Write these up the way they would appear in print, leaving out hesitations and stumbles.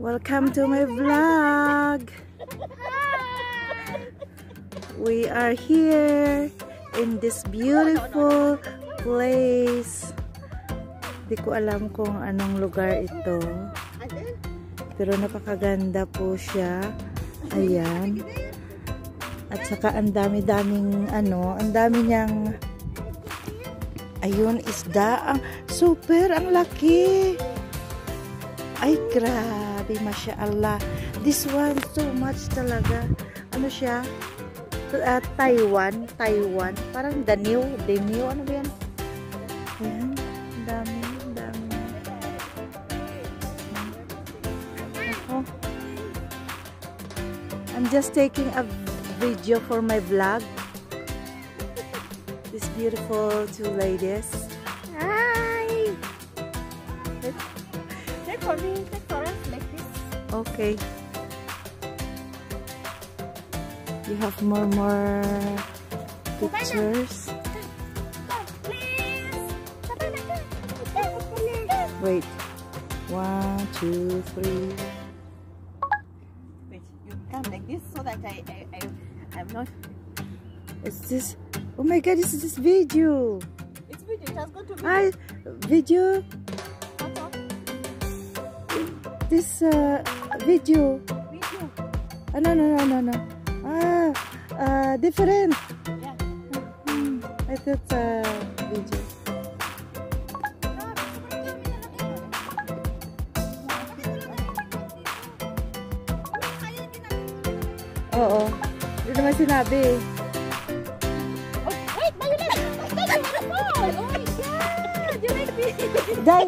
Welcome to my vlog. We are here in this beautiful place. Di ko alam kung anong lugar ito, pero napakaganda po siya. Ayan. At saka ang dami-daming ang dami niyang ayun, isda. Super, ang laki. Ay, grabe, mashallah. This one, so much talaga. Ano siya? Taiwan. Parang Daniw, ano ba yan? Ayan, ang dami. Oh. I'm just taking a video for my vlog. These beautiful two ladies. Hi! Take for me, take for us like this. Okay. You have more pictures. Wait. 1, 2, 3. Wait, you come like this so that I'm not. Is this? Oh my God! This is this video. It's video. It has got to be. Hi, video. This video. Video. No. Different. Yeah. I thought video. Oo. Hindi naman sinabi. Oh, wait, Violet! Oh my God! You like this? Dahil,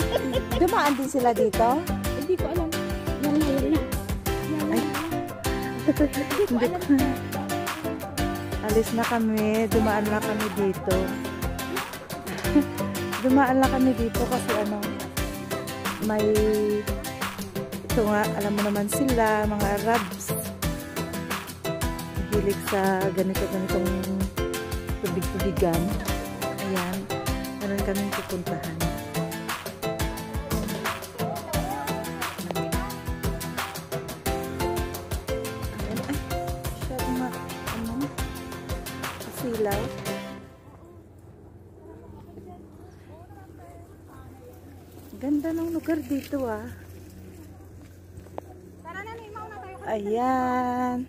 dumaan din sila dito? Hindi ko alam. Yan na. Ay. Hindi ko. Alis na kami. Dumaan na kami dito. Dumaan na kami dito kasi may ito nga, alam mo naman sila, mga Arabs. Mahilig sa ganitong tubig-tubigan. Ayan. Meron kaming pupuntahan. Ayan. Ay, siya kasilaw. Ganda ng lugar dito ah. Tara na, Nimaw na tayo. Ayan.